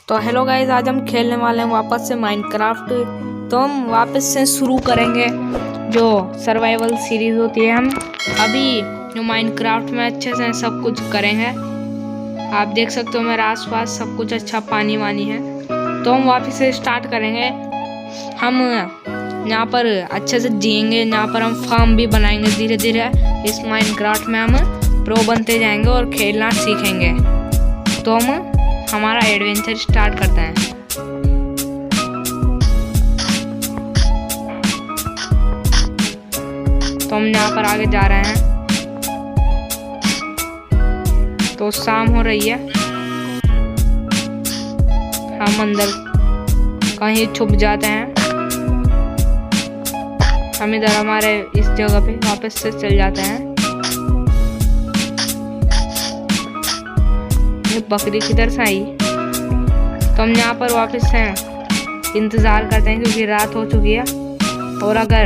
तो hello guys, आज हम खेलने वाले हैं वापस से माइनक्राफ्ट। तो हम वापस से शुरू करेंगे जो सर्वाइवल सीरीज होती है। हम अभी जो माइनक्राफ्ट में अच्छे से सब कुछ करेंगे। आप देख सकते हो मेरे आसपास सब कुछ अच्छा पानी वानी है। तो हम वापस से स्टार्ट करेंगे। हम यहाँ पर अच्छे से जिएंगे, यहाँ पर हम फार्म भी बनाएंगे धीरे धीरे। इस माइनक्राफ्ट में हम प्रो बनते जाएंगे और खेलना सीखेंगे। तो हम हमारा एडवेंचर स्टार्ट करते हैं। तो हम यहाँ पर आगे जा रहे हैं। तो शाम हो रही है। हम अंदर कहीं छुप जाते हैं। हम इधर हमारे इस जगह पे वापस से चल जाते हैं। ये बकरी किधर से आई? तो हम यहाँ पर वापस से इंतज़ार करते हैं क्योंकि रात हो चुकी है। और अगर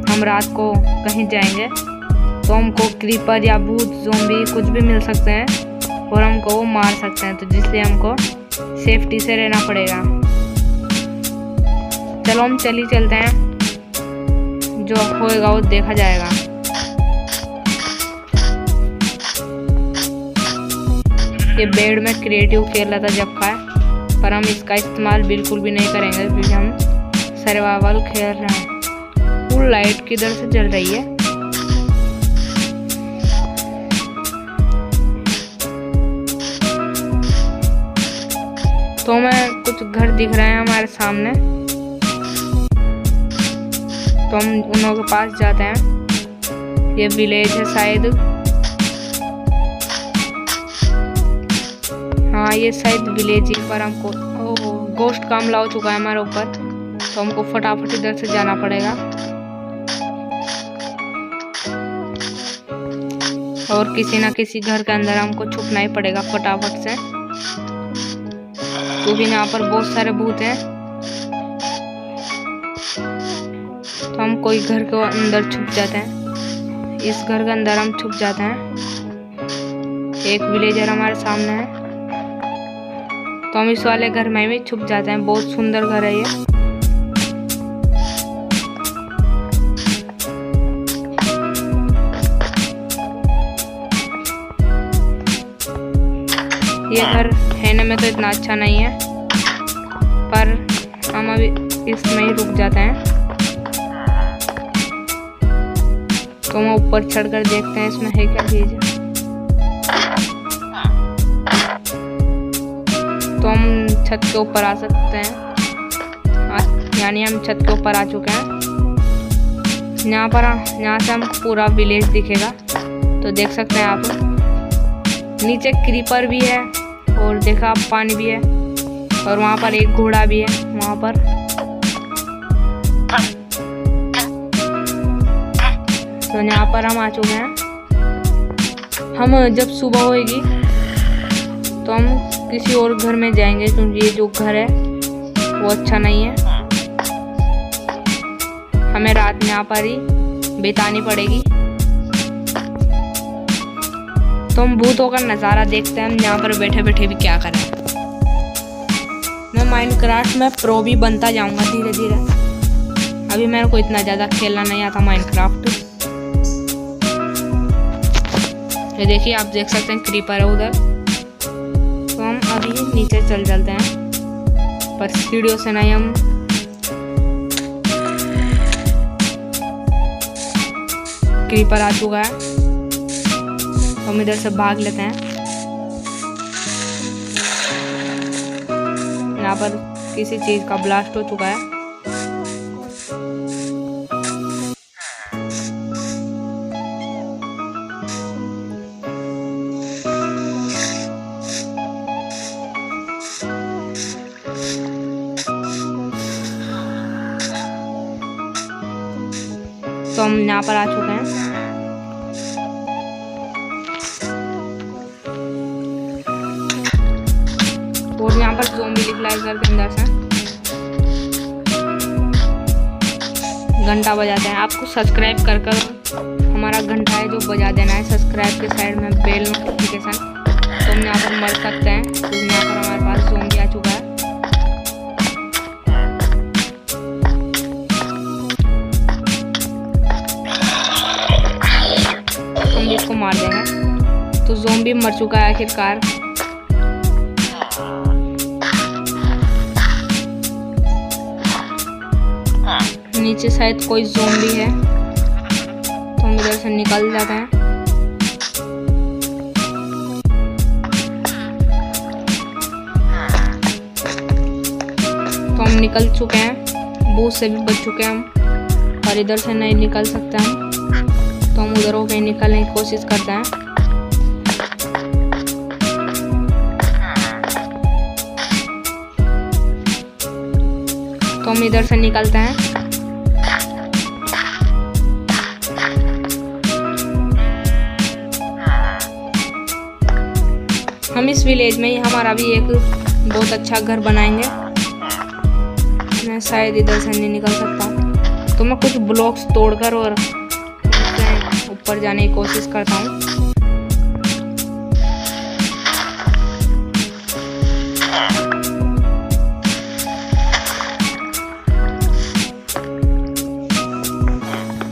हम रात को कहीं जाएंगे तो हमको क्रीपर या भूत ज़ोंबी कुछ भी मिल सकते हैं और हमको वो मार सकते हैं। तो जिसलिए हमको सेफ्टी से रहना पड़ेगा। चलो हम चलते हैं, जो होएगा वो देखा जाएगा। ये बेड में क्रिएटिव खेल रहा था जब का है, पर हम इसका इस्तेमाल बिल्कुल भी नहीं करेंगे क्योंकि हम सर्वाइवल खेल रहे हैं। फुल लाइट किधर से जल रही है? तो हमें कुछ घर दिख रहे हैं हमारे सामने। तो हम उन लोगों के पास जाते हैं। ये विलेज है शायद। हाँ, ये शायद विलेज ही। पर हमको गोश्त का हमला हो चुका है हमारे ऊपर। तो हमको फटाफट इधर से जाना पड़ेगा और किसी ना किसी घर के अंदर हमको छुपना ही पड़ेगा फटाफट से, क्योंकि यहाँ पर बहुत सारे भूत हैं। तो हम कोई घर के अंदर छुप जाते हैं। इस घर के अंदर हम छुप जाते हैं। एक विलेजर हमारे सामने है। तो हम इस वाले घर में भी छुप जाते हैं। बहुत सुंदर घर है ये। ये घर रहने में तो इतना अच्छा नहीं है, पर हम अभी इसमें ही रुक जाते हैं। तो हम ऊपर चढ़कर देखते हैं इसमें है क्या चीज। तो हम छत के ऊपर आ सकते हैं। यानी हम छत के ऊपर आ चुके हैं। यहाँ से हम पूरा विलेज दिखेगा। तो देख सकते हैं आप, नीचे क्रीपर भी है और देखा आप पानी भी है। और वहाँ पर एक घोड़ा भी है वहाँ पर। तो यहाँ पर हम आ चुके हैं। हम जब सुबह होएगी तो हम किसी और घर में जाएंगे क्योंकि ये जो घर है वो अच्छा नहीं है। हमें रात में यहाँ पर ही बितानी पड़ेगी। तो हम भूतों का नज़ारा देखते हैं। हम यहाँ पर बैठे बैठे भी क्या करें। मैं माइनक्राफ्ट में प्रो भी बनता जाऊंगा धीरे धीरे। अभी मेरे को इतना ज़्यादा खेलना नहीं आता माइनक्राफ्ट। ये देखिए, आप देख सकते हैं क्रीपर है उधर। तो हम अभी नीचे चलते हैं, पर सीढ़ियों से नहीं। हम क्रीपर आ चुका है। हम इधर से भाग लेते हैं। यहाँ पर किसी चीज का ब्लास्ट हो चुका है। तो हम यहाँ पर आ चुके हैं। और यहाँ पर ज़ोंबी निकला घर के अंदर से। घंटा बजाते हैं। आपको सब्सक्राइब कर हमारा घंटा है जो बजा देना है। सब्सक्राइब के साइड में बेल नोटिफिकेशन। तो हम यहाँ पर मर सकते हैं क्योंकि यहाँ पर हमारे पास ज़ोंबी आ चुका है। ज़ॉम्बीज को मार देंगे। तो ज़ॉम्बी मर चुका है आखिरकार। नीचे शायद कोई ज़ॉम्बी है, तो हम इधर से निकल जाते हैं। तो हम निकल चुके हैं, बूथ से भी बच चुके हैं हम, और इधर से नहीं निकल सकते हम, तो हम उधर होकर निकलने की कोशिश करते हैं। तो हम इधर से निकलते हैं। हम इस विलेज में ही हमारा भी एक बहुत अच्छा घर बनाएंगे। मैं शायद इधर से नहीं निकल सकता, तो मैं कुछ ब्लॉक्स तोड़कर और ऊपर जाने की कोशिश करता हूँ।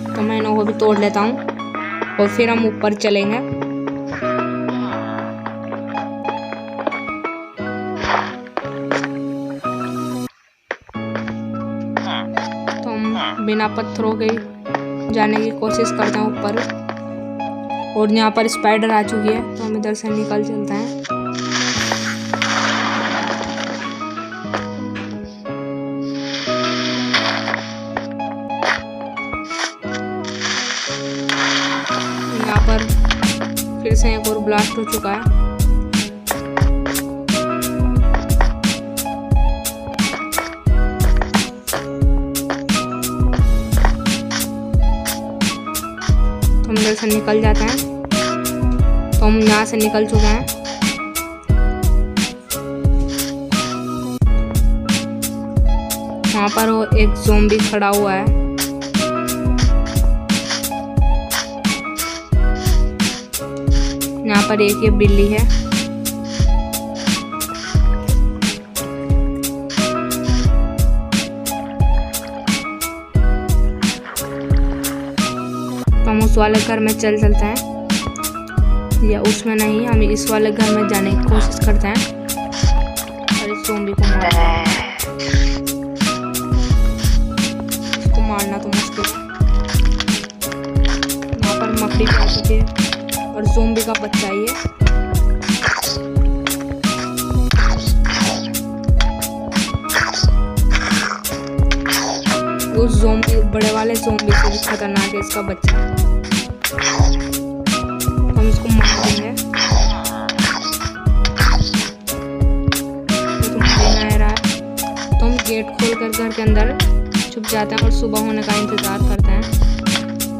तो मैं इन्हें वो भी तोड़ लेता हूँ और फिर हम ऊपर चलेंगे। तो हम बिना पत्थरों के जाने की कोशिश करते हैं ऊपर, और यहाँ पर स्पाइडर आ चुकी है, तो हम इधर से निकल चलते हैं। यहाँ पर फिर से एक और ब्लास्ट हो चुका है। तो हम इधर से निकल जाते हैं। तो हम यहाँ से निकल चुके हैं। वहाँ पर वो एक ज़ॉम्बी खड़ा हुआ है। यहाँ पर एक ये बिल्ली है। तो हम उस वाले घर में चलते हैं, या उसमें नहीं, हम इस वाले घर में जाने की कोशिश करते हैं और इस ज़ॉम्बी को मारते हैं। इसको मारना तो मुश्किल है। यहाँ पर मकड़ी आ चुकी है और ज़ॉम्बी का बच्चा ही है। उस ज़ॉम्बी, बड़े वाले ज़ॉम्बी से भी खतरनाक है इसका बच्चा। हम इसको मार देंगे। तो आ रहा है, तो हम गेट खोलकर घर के अंदर छुप जाते हैं और सुबह होने का इंतजार करते हैं।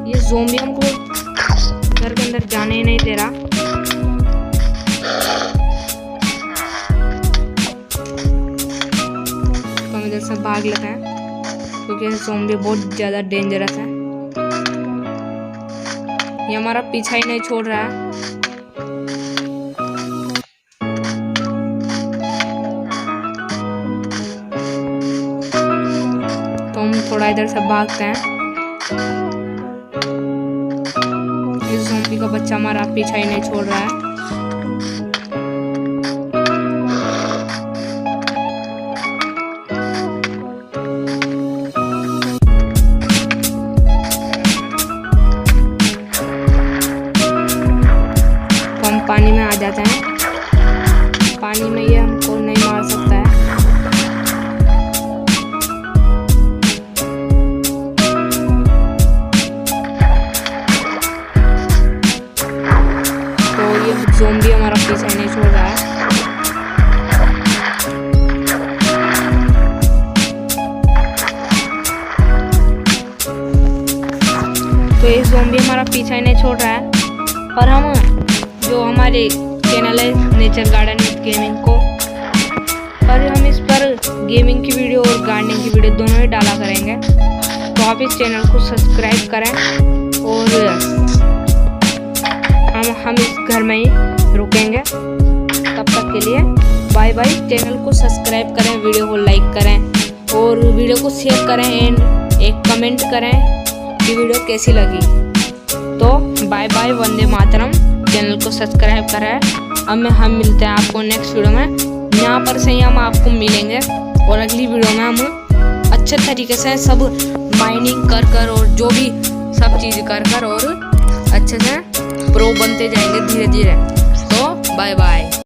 ये ज़ॉम्बी हमको घर के अंदर जाने ही नहीं दे रहा। तो हम इधर से भाग लेते हैं, क्योंकि ज़ॉम्बी बहुत ज़्यादा डेंजरस है। ये हमारा पीछा ही नहीं छोड़ रहा है। तो हम थोड़ा इधर से भागते हैं। इस ज़ॉम्बी का बच्चा हमारा पीछा ही नहीं छोड़ रहा है। तो हम पानी में आ जाते हैं। पानी में ये हमको नहीं मार सकता है। ज़ॉम्बी हमारा पीछा नहीं छोड़ रहा है। तो ये ज़ॉम्बी हमारा पीछा ही नहीं छोड़ रहा है। और हम जो हमारे चैनल है नेचर गार्डन विद गेमिंग को, और हम इस पर गेमिंग की वीडियो और गार्डनिंग की वीडियो दोनों ही डाला करेंगे। तो आप इस चैनल को सब्सक्राइब करें, और हम इस घर में ही रुकेंगे। तब तक के लिए बाय बाय। चैनल को सब्सक्राइब करें, वीडियो को लाइक करें और वीडियो को शेयर करें, एंड एक कमेंट करें कि वीडियो कैसी लगी। तो bye bye, Vande Mataram. Channel को सब्सक्राइब करा है। अब हम मिलते हैं आपको नेक्स्ट वीडियो में। यहाँ पर से ही हम आपको मिलेंगे और अगली वीडियो में हम अच्छे तरीके से सब माइनिंग कर कर और जो भी सब चीज़ कर कर और अच्छे से प्रो बनते जाएंगे धीरे धीरे। तो बाय बाय।